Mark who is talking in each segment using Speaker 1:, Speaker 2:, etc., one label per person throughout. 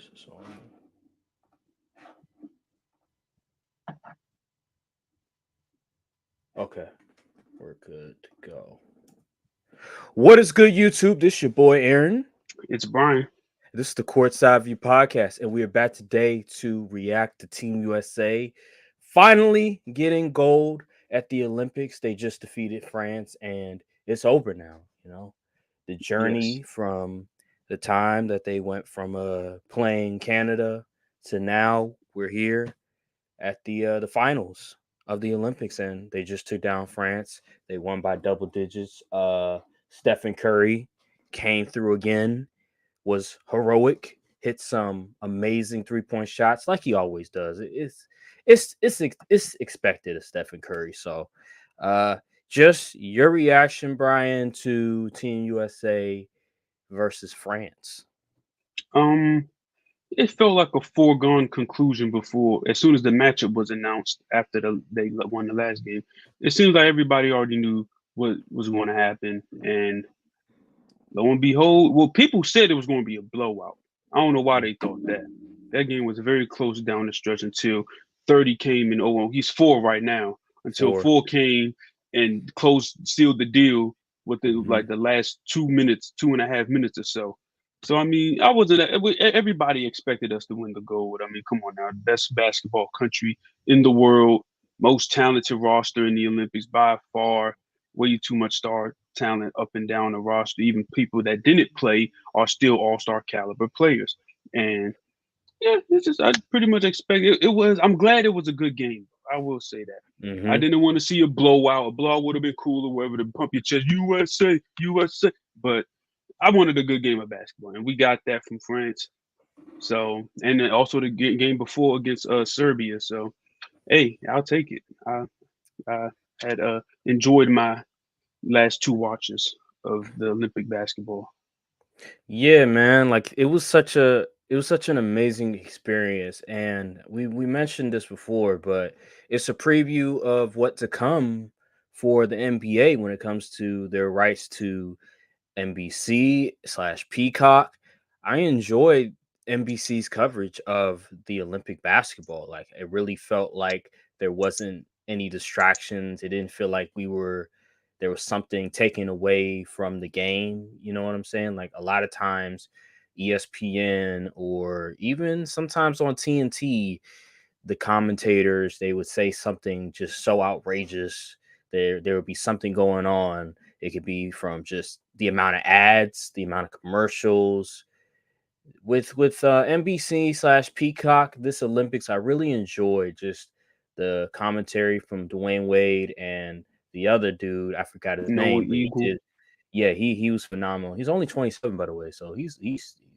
Speaker 1: This is on. Okay, we're good to go. What is good, YouTube? This your boy Aaron.
Speaker 2: It's Brian.
Speaker 1: This is the Courtside View Podcast, and we are back today to react to Team USA finally getting gold at the Olympics. They just defeated France, and it's over now. The
Speaker 2: Yes.
Speaker 1: journey from the time that they went from playing Canada to now we're here at the finals of the Olympics, and they just took down France. They won by double digits. Stephen Curry came through again, was heroic, hit some amazing 3-point shots like he always does. It's expected of Stephen Curry. So, uh, just your reaction, Brian, to Team USA versus France.
Speaker 2: Um, it felt like a foregone conclusion before, as soon as the matchup was announced after they won the last game. It seems like everybody already knew what was going to happen, and lo and behold, well, people said it was going to be a blowout. I don't know why they thought that. That game was very close down the stretch until 30 came and he's four right now. Until
Speaker 1: For
Speaker 2: four came and sealed the deal with the
Speaker 1: hmm
Speaker 2: the last 2 minutes, 2.5 minutes or so. So I mean, I wasn't. Everybody expected us to win the gold. I mean, come on now, best basketball country in the world, most talented roster in the Olympics by far. Way too much star talent up and down the roster. Even people that didn't play are still all-star caliber players. And yeah, this is I pretty much expect it was. I'm glad it was a good game. I will say that. I
Speaker 1: hmm
Speaker 2: didn't want to see a blowout. A blowout would have been cool or whatever to pump your chest, USA, USA. But I wanted a good game of basketball, and we got that from France. So, and then also the game before against Serbia. So, hey, I'll take it. I had enjoyed my last two watches of the Olympic basketball.
Speaker 1: Yeah, man. Like it was such an amazing experience, and we mentioned this before, but it's a preview of what to come for the NBA when it comes to their rights to NBC slash Peacock. I enjoyed NBC's coverage of the Olympic basketball. Like it really felt like there wasn't any distractions. It didn't feel like there was something taken away from the game. You know what I'm saying? Like a lot of times ESPN or even sometimes on TNT, the commentators they would say something just so outrageous. There would be something going on. It could be from just the amount of ads, the amount of commercials. With NBC slash Peacock, this Olympics, I really enjoyed just the commentary from Dwayne Wade and the other dude. I forgot his
Speaker 2: Noah
Speaker 1: name, but he
Speaker 2: Eagle.
Speaker 1: did. Yeah, he was phenomenal. He's only 27, by the way, so he's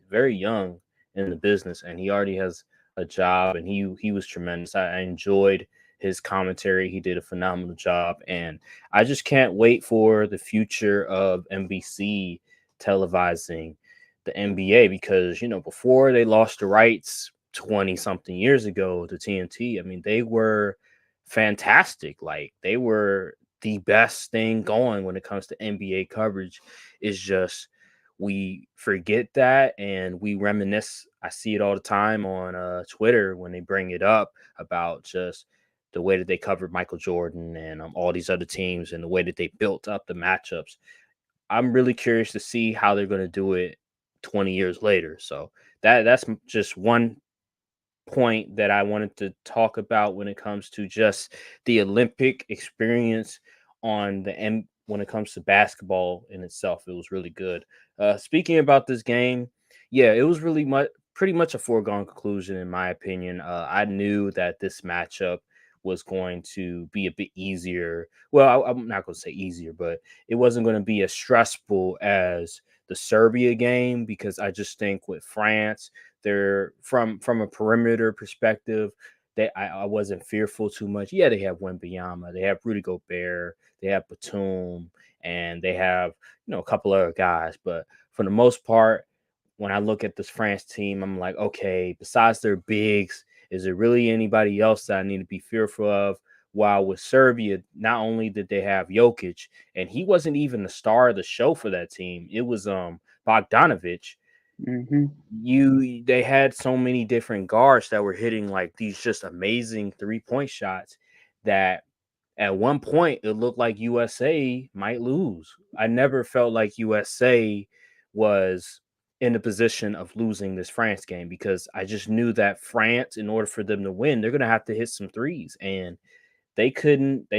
Speaker 1: very young in the business, and he already has a job, and he was tremendous. I enjoyed his commentary. He did a phenomenal job, and I just can't wait for the future of NBC televising the NBA because before they lost the rights 20 something years ago to TNT, I mean they were fantastic. Like they were the best thing going when it comes to NBA coverage. Is just we forget that and we reminisce. I see it all the time on Twitter when they bring it up about just the way that they covered Michael Jordan and all these other teams and the way that they built up the matchups. I'm really curious to see how they're going to do it 20 years later. So that's just one point that I wanted to talk about when it comes to just the Olympic experience when it comes to basketball in itself. It was really good. Speaking about this game, yeah, it was really pretty much a foregone conclusion in my opinion. I knew that this matchup was going to be a bit easier. Well, I'm not going to say easier, but it wasn't going to be as stressful as the Serbia game because I just think with France, they're from a perimeter perspective. I wasn't fearful too much. Yeah, they have Wembanyama, they have Rudy Gobert, they have Batum, and they have a couple other guys. But for the most part, when I look at this France team, I'm like, okay, besides their bigs, is there really anybody else that I need to be fearful of? While with Serbia, not only did they have Jokic, and he wasn't even the star of the show for that team, it was Bogdanovic.
Speaker 2: Mm-hmm.
Speaker 1: They had so many different guards that were hitting like these just amazing 3-point shots that at one point it looked like USA might lose. I never felt like USA was in a position of losing this France game because I just knew that France, in order for them to win, they're gonna have to hit some threes, and they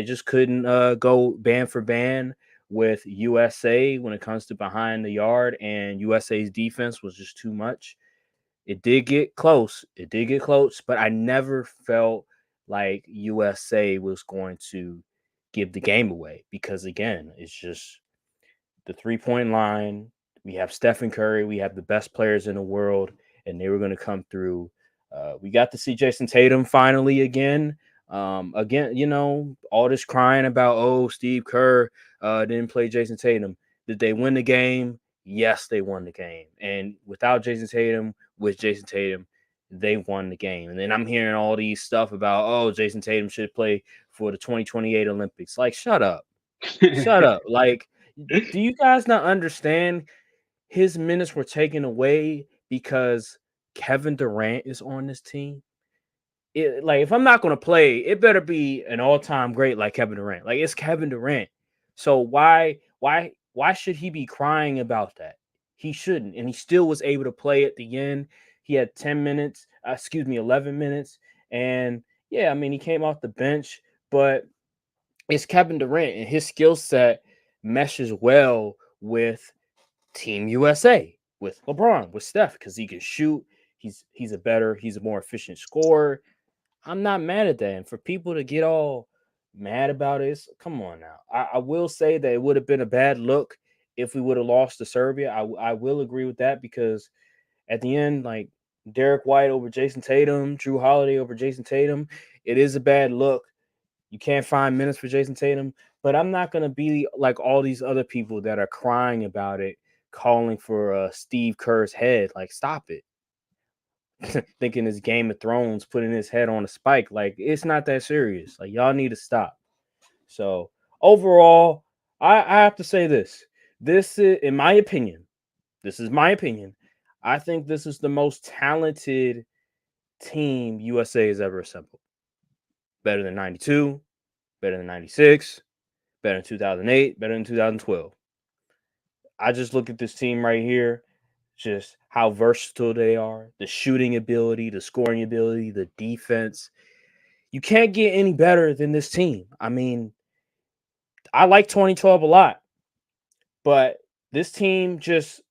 Speaker 1: just couldn't go band for band with USA when it comes to behind the yard, and USA's defense was just too much. It did get close. It did get close, but I never felt like USA was going to give the game away because again, it's just the 3-point line. We have Stephen Curry. We have the best players in the world, and they were going to come through. We got to see Jason Tatum finally again. Again, all this crying about, oh, Steve Kerr didn't play Jason Tatum. Did they win the game? Yes, they won the game. And without Jason Tatum, with Jason Tatum, they won the game. And then I'm hearing all these stuff about, oh, Jason Tatum should play for the 2028 Olympics. Like, shut up. Shut up. Like, do you guys not understand his minutes were taken away because Kevin Durant is on this team? Like, if I'm not going to play, it better be an all-time great like Kevin Durant. Like, it's Kevin Durant. So why should he be crying about that? He shouldn't. And he still was able to play at the end. He had 11 minutes. And yeah, I mean, he came off the bench, but it's Kevin Durant, and his skill set meshes well with Team USA, with LeBron, with Steph, because he can shoot. He's a more efficient scorer. I'm not mad at that. And for people to get all mad about it, come on now. I will say that it would have been a bad look if we would have lost to Serbia. I will agree with that because at the end, like Derek White over Jason Tatum, Drew Holiday over Jason Tatum, it is a bad look. You can't find minutes for Jason Tatum, but I'm not going to be like all these other people that are crying about it, calling for Steve Kerr's head. Like, stop it. Thinking it's Game of Thrones, putting his head on a spike. Like, it's not that serious. Like, y'all need to stop. So, overall, I have to say this. This is, in my opinion, this is my opinion. I think this is the most talented team USA has ever assembled. Better than 92, better than 96, better than 2008, better than 2012. I just look at this team right here, just how versatile they are, the shooting ability, the scoring ability, the defense. You can't get any better than this team. I mean, I like 2012 a lot, but this team just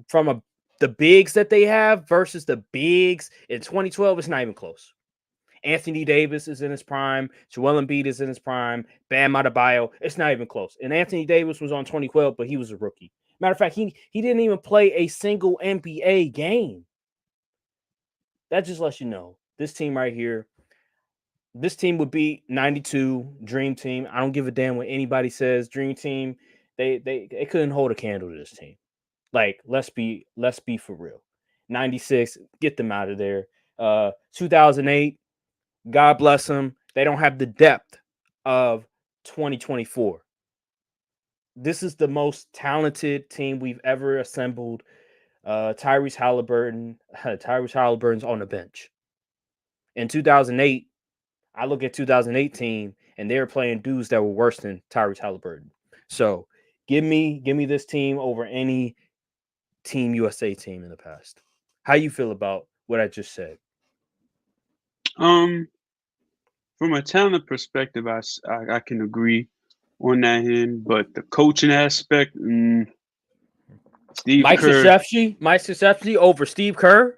Speaker 1: from the bigs that they have versus the bigs in 2012, it's not even close. Anthony Davis is in his prime. Joel Embiid is in his prime. Bam Adebayo. It's not even close. And Anthony Davis was on 2012, but he was a rookie. Matter of fact, he didn't even play a single NBA game. That just lets you know this team right here. This team would be 92 Dream Team. I don't give a damn what anybody says. Dream Team, they couldn't hold a candle to this team. Like, let's be for real. 96, get them out of there. 2008, God bless them. They don't have the depth of 2024. This is the most talented team we've ever assembled. Tyrese Halliburton's on the bench. In 2008, I look at 2018, and they were playing dudes that were worse than Tyrese Halliburton. So give me this team over any Team USA team in the past. How you feel about what I just said?
Speaker 2: Um, from a talent perspective, I can agree on that end, but the coaching aspect, Steve
Speaker 1: Mike
Speaker 2: Kerr,
Speaker 1: Krzyzewski over Steve Kerr?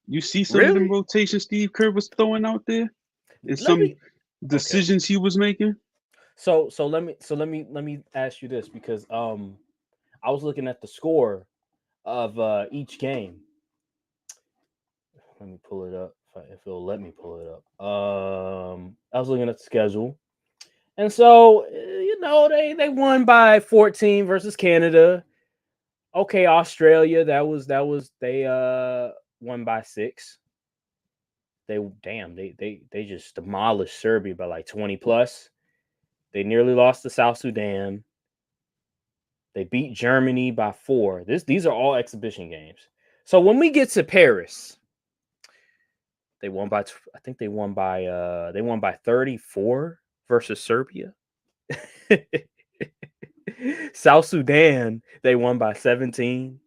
Speaker 2: you see some of them
Speaker 1: Really?
Speaker 2: rotations Steve Kerr was throwing out there and
Speaker 1: Let
Speaker 2: some
Speaker 1: me Okay.
Speaker 2: decisions he was making.
Speaker 1: So let me ask you this because I was looking at the score of each game. Let me pull it up if it'll let me pull it up. I was looking at the schedule, and so they won by 14 versus Canada. Okay, Australia, that was they won by 6. They just demolished Serbia by like 20 plus. They nearly lost to South Sudan. They beat Germany by 4. These are all exhibition games. So when we get to Paris, they won by I think they won by 34 versus Serbia. South Sudan, they won by 17.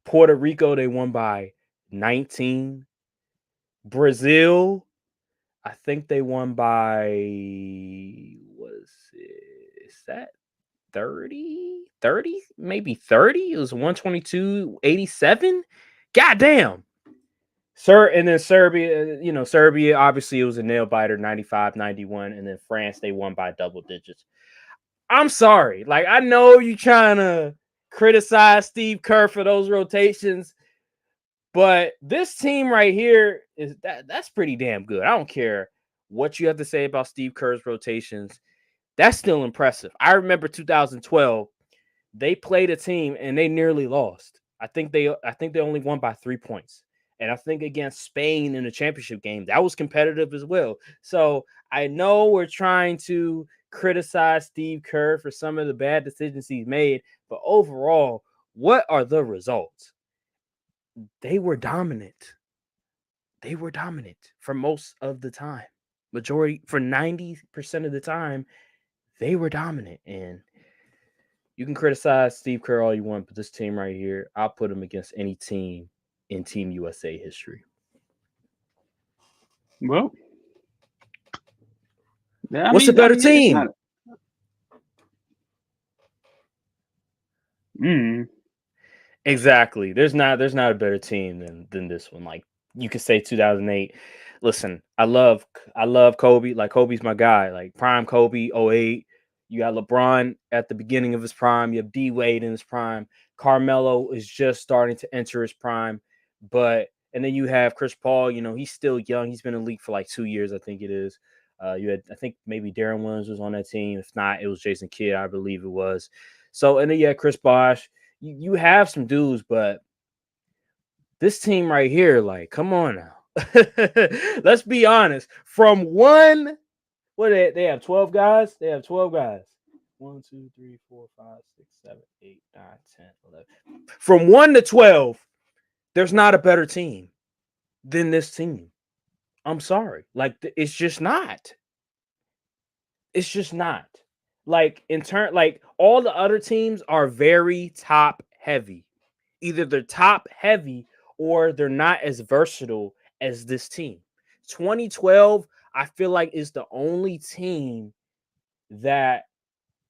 Speaker 1: Puerto Rico, they won by 19. Brazil, I think they won by is that 30? 30? Maybe 30? It was 122-87. Goddamn. Sir, and then Serbia, Serbia, obviously it was a nail biter, 95-91, and then France, they won by double digits. I'm sorry. Like, I know you're trying to criticize Steve Kerr for those rotations, but this team right here that's pretty damn good. I don't care what you have to say about Steve Kerr's rotations. That's still impressive. I remember 2012, they played a team and they nearly lost. I think they only won by 3 points. And I think against Spain in the championship game, that was competitive as well. So I know we're trying to criticize Steve Kerr for some of the bad decisions he's made, but overall, what are the results? They were dominant. They were dominant for most of the time. Majority, for 90% of the time, they were dominant. And you can criticize Steve Kerr all you want, but this team right here, I'll put them against any team in Team USA history.
Speaker 2: Well, yeah,
Speaker 1: what's a better team? Exactly. There's not a better team than this one. Like, you could say 2008. Listen, I love Kobe. Like, Kobe's my guy. Like, prime Kobe, 08. You got LeBron at the beginning of his prime. You have D Wade in his prime. Carmelo is just starting to enter his prime. And then you have Chris Paul. He's still young. He's been in the league for like 2 years, I think it is. You had, I think maybe Darren Williams was on that team. If not, it was Jason Kidd, I believe it was. So, and then you had Chris Bosh. You have some dudes, but this team right here, like, come on now. Let's be honest. From one, they have 12 guys? They have 12 guys. 1, 2, 3, 4, 5, 6, 7, 8, 9, 10, 11. From 1 to 12, there's not a better team than this team. I'm sorry. Like, it's just not. It's just not. Like, all the other teams are very top heavy. Either they're top heavy or they're not as versatile as this team. 2012, I feel like, is the only team that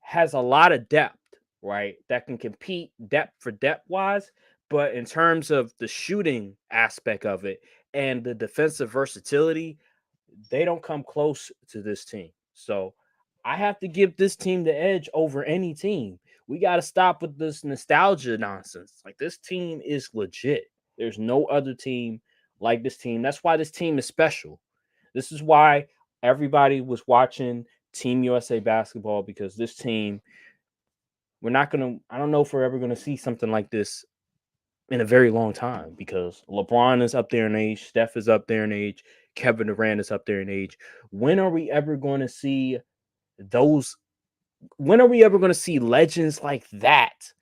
Speaker 1: has a lot of depth, right? That can compete depth wise. But in terms of the shooting aspect of it and the defensive versatility, they don't come close to this team. So I have to give this team the edge over any team. We got to stop with this nostalgia nonsense. Like, this team is legit. There's no other team like this team. That's why this team is special. This is why everybody was watching Team USA basketball, because this team, I don't know if we're ever going to see something like this in a very long time, because LeBron is up there in age. Steph is up there in age. Kevin Durant is up there in age. When are we ever going to see legends like that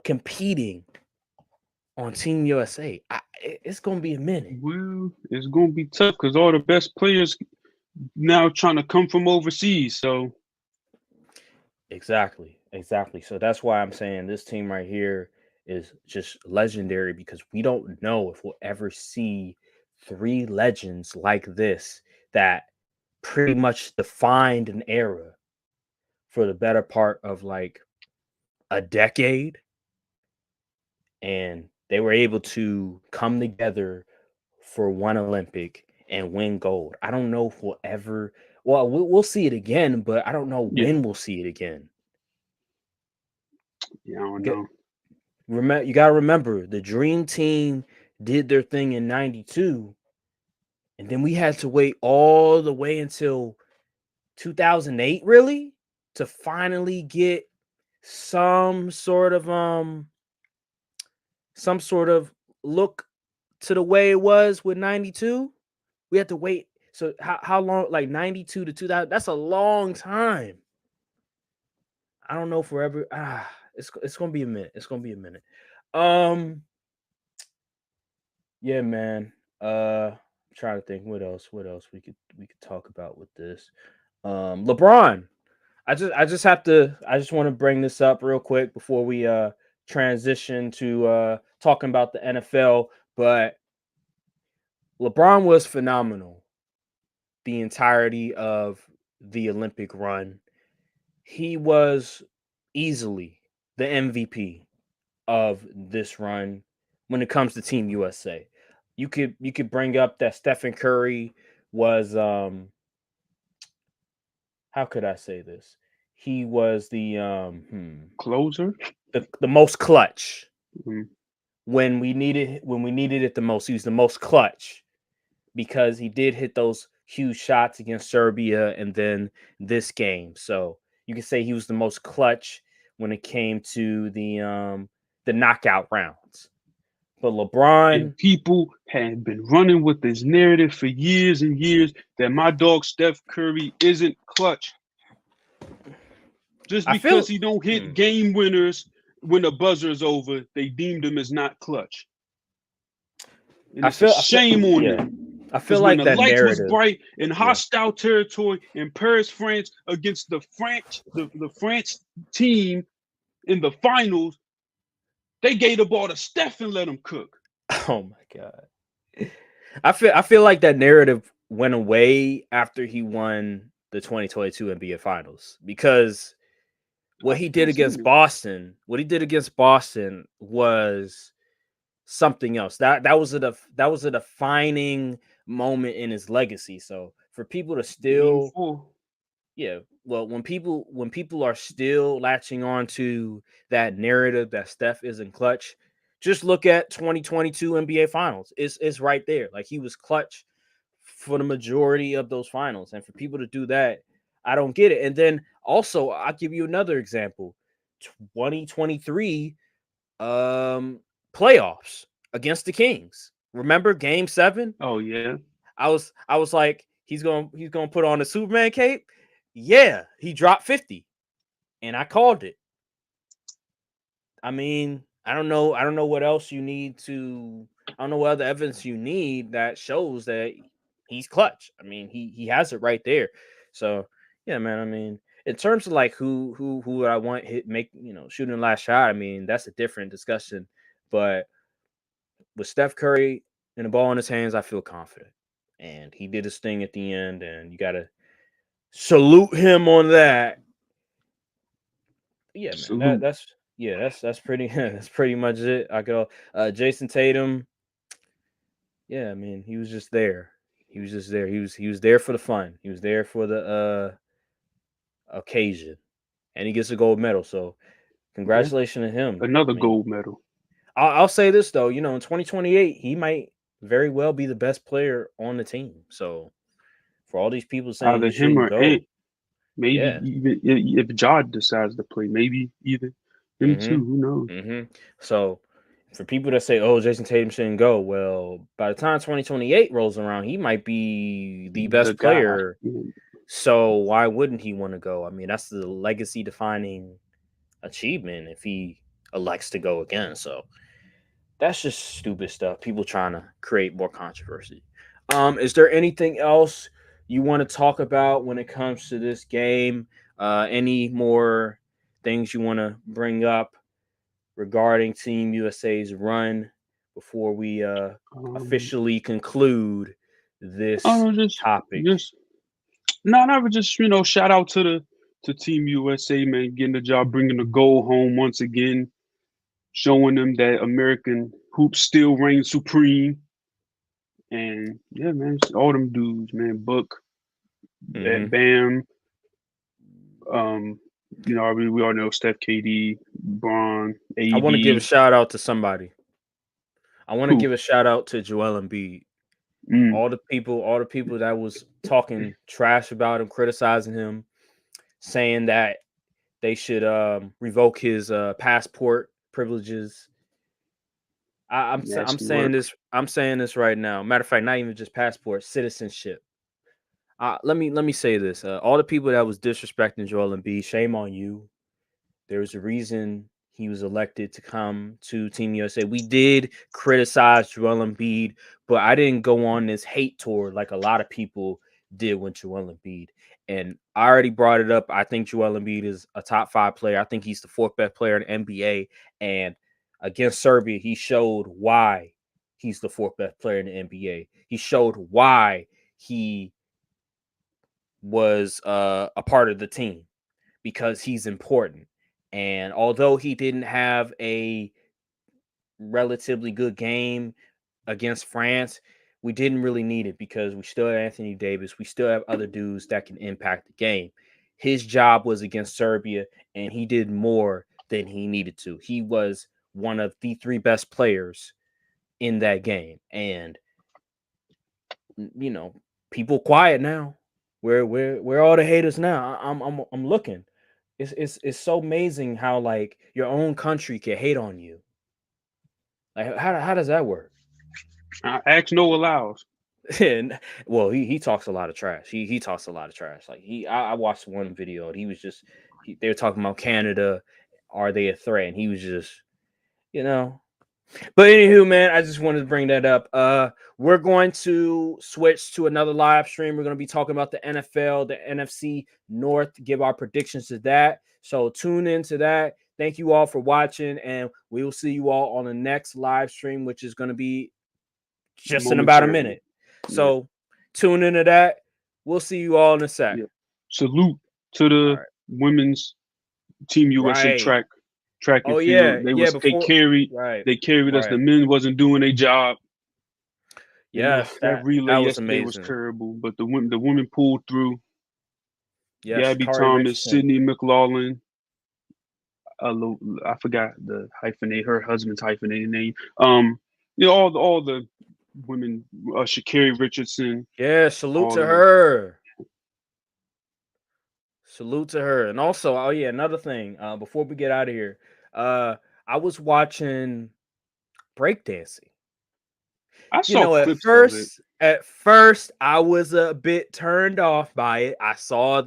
Speaker 1: competing on Team USA? It's going to be a minute.
Speaker 2: Well, it's going to be tough because all the best players now trying to come from overseas. So
Speaker 1: Exactly. So that's why I'm saying this team right here is just legendary, because we don't know if we'll ever see 3 legends like this that pretty much defined an era for the better part of like a decade. And they were able to come together for one Olympic and win gold. I don't know if we'll see it again, but I don't know when we'll see it again.
Speaker 2: Yeah, I don't know.
Speaker 1: You got to remember, the Dream Team did their thing in 92, and then we had to wait all the way until 2008, really, to finally get some sort of look to the way it was with 92. We had to wait. So how long? Like 92 to 2000. That's a long time. I don't know if we're ever. it's gonna be a minute. It's gonna be a minute. Um, yeah, man. I'm trying to think what else we could talk about with this. LeBron. I just want to bring this up real quick before we transition to talking about the NFL. But LeBron was phenomenal the entirety of the Olympic run. He was easily the MVP of this run when it comes to Team USA. You could bring up that Stephen Curry was how could I say this? He was
Speaker 2: Closer.
Speaker 1: the most clutch
Speaker 2: Mm.
Speaker 1: when we needed it the most. He was the most clutch because he did hit those huge shots against Serbia and then this game. So you can say he was the most clutch when it came to the knockout rounds. But LeBron,
Speaker 2: And people have been running with this narrative for years and years that my dog Steph Curry isn't clutch. Just
Speaker 1: I feel
Speaker 2: because he don't hit game winners when the buzzer is over, they deemed him as not clutch. And it's a shame on
Speaker 1: yeah.
Speaker 2: them.
Speaker 1: I feel
Speaker 2: Because when
Speaker 1: like
Speaker 2: the
Speaker 1: that
Speaker 2: lights was
Speaker 1: narrative.
Speaker 2: bright in hostile territory in Paris, France, against the France team in the finals, they gave the ball to Steph and let him cook.
Speaker 1: Oh my god. I feel like that narrative went away after he won the 2022 NBA Finals because what he did against Boston, was something else. That was a defining moment in his legacy. So for people to still yeah, well when people are still latching on to that narrative that Steph isn't clutch, just look at 2022 NBA Finals. It's right there. Like he was clutch for the majority of those finals. And for people to do that, I don't get it. And then also, I'll give you another example. 2023 playoffs against the Kings. Remember game 7?
Speaker 2: Oh yeah.
Speaker 1: I was like, he's going to put on a Superman cape. Yeah, he dropped 50. And I called it. I mean, I don't know what else you need to I don't know what other evidence you need that shows that he's clutch. I mean, he has it right there. So yeah, man. I mean, in terms of like who I want hit make shooting the last shot. I mean, that's a different discussion. But with Steph Curry and the ball in his hands, I feel confident. And he did his thing at the end, and you gotta salute him on that. Yeah, man.
Speaker 2: Salute.
Speaker 1: That's pretty that's pretty much it. I go Jason Tatum. Yeah, I mean, he was just there. He was just there. He was there for the fun. He was there for the occasion. And he gets a gold medal. So
Speaker 2: Yeah.
Speaker 1: congratulations to him.
Speaker 2: Another
Speaker 1: I mean,
Speaker 2: gold medal.
Speaker 1: I'll say this though, in 2028, he might very well be the best player on the team. So for all these people saying
Speaker 2: Either
Speaker 1: he
Speaker 2: him
Speaker 1: shouldn't
Speaker 2: or Ant.
Speaker 1: go,
Speaker 2: Maybe
Speaker 1: yeah.
Speaker 2: even if Ja decides to play, maybe either him too. Who knows?
Speaker 1: So for people that say, "Oh, Jason Tatum shouldn't go," well, by the time 2028 rolls around, he might be the
Speaker 2: The
Speaker 1: best
Speaker 2: guy.
Speaker 1: player. So why wouldn't he want to go? I mean, that's the legacy defining achievement if he elects to go again. So that's just stupid stuff. People trying to create more controversy. Is there anything else you want to talk about when it comes to this game? Any more things you want to bring up regarding Team USA's run before we officially conclude
Speaker 2: I
Speaker 1: this
Speaker 2: don't know,
Speaker 1: topic?
Speaker 2: just no, never just shout out to Team USA, man, getting the job, bringing the goal home once again, showing them that American hoops still reign supreme. And yeah, man, all them dudes, man, Book, Bam, um, we all know Steph, KD, Braun,
Speaker 1: I want to give a
Speaker 2: AD.
Speaker 1: shout out to somebody. I want to
Speaker 2: Who?
Speaker 1: give a shout out to Joel Embiid.
Speaker 2: Mm,
Speaker 1: All the people that was talking trash about him, criticizing him, saying that they should revoke his passport privileges. I'm
Speaker 2: nasty
Speaker 1: saying
Speaker 2: work.
Speaker 1: this. I'm saying this right now. Matter of fact, not even just passport, citizenship. Let me say this. All the people that was disrespecting Joel Embiid, shame on you. There's a reason he was elected to come to Team USA. We did criticize Joel Embiid, but I didn't go on this hate tour like a lot of people did with Joel Embiid. And I already brought it up. I think Joel Embiid is a top 5 player. I think he's the 4th best player in the NBA. And against Serbia, he showed why he's the 4th best player in the NBA. He showed why he was a part of the team, because he's important. And although he didn't have a relatively good game against France, we didn't really need it because we still have Anthony Davis. We still have other dudes that can impact the game. His job was against Serbia, and he did more than he needed to. He was one of the 3 best players in that game. And, people quiet now. Where all the haters now? I'm looking. It's so amazing how like your own country can hate on you. Like how does that work?
Speaker 2: Ask Noah Lyles.
Speaker 1: And well, he talks a lot of trash. He talks a lot of trash. Like I watched one video and he was just they were talking about Canada. Are they a threat? And he was just, But anywho, man, I just wanted to bring that up. We're going to switch to another live stream. We're going to be talking about the NFL, the NFC North, give our predictions to that. So tune into that. Thank you all for watching, and we will see you all on the next live stream, which is going to be just in about a minute. So tune into that. We'll see you all in a sec.
Speaker 2: Yeah. Salute to the women's Team USA track and field. They carried us. The men wasn't doing their job.
Speaker 1: Yes,
Speaker 2: that relay
Speaker 1: was
Speaker 2: yesterday
Speaker 1: amazing.
Speaker 2: was terrible, but the women pulled through.
Speaker 1: Yes,
Speaker 2: Gabby Thomas, Sydney McLaughlin. I forgot the her husband's hyphenated name. All the women. Sha'Carri Richardson.
Speaker 1: Yeah, salute to her. Salute to her. And also, another thing. Before we get out of here, I was watching breakdancing.
Speaker 2: I saw clips
Speaker 1: at first, I was a bit turned off by it. I saw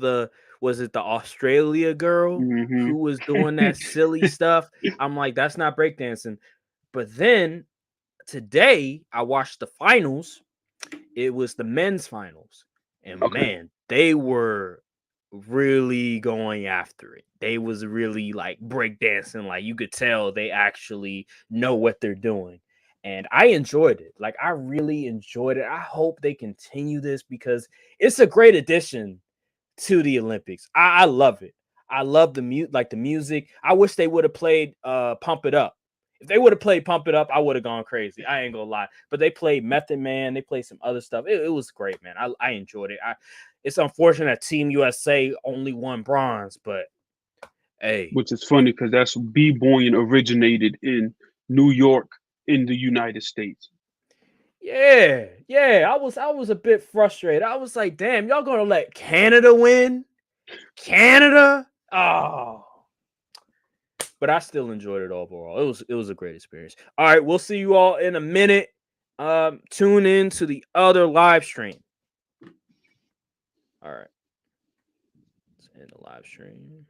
Speaker 1: was it the Australia girl who was doing that silly stuff? I'm like, that's not breakdancing. But then today, I watched the finals. It was the men's finals. And man, they were really going after it. They was really like breakdancing. Like you could tell they actually know what they're doing. And I enjoyed it. Like I really enjoyed it. I hope they continue this because it's a great addition to the Olympics. I love it. I love the music. I wish they would have played Pump It Up. If they would have played Pump It Up, I would have gone crazy. I ain't gonna lie. But they played Method Man. They played some other stuff. It was great, man. I enjoyed it. It's unfortunate that Team USA only won bronze, but hey.
Speaker 2: Which is funny because that's b-boying originated in New York in the United States.
Speaker 1: Yeah. I was a bit frustrated. I was like, damn, y'all gonna let Canada win? Canada? Oh. But I still enjoyed it overall. It was a great experience. All right, we'll see you all in a minute. Tune in to the other live stream. All right. Let's end the live stream.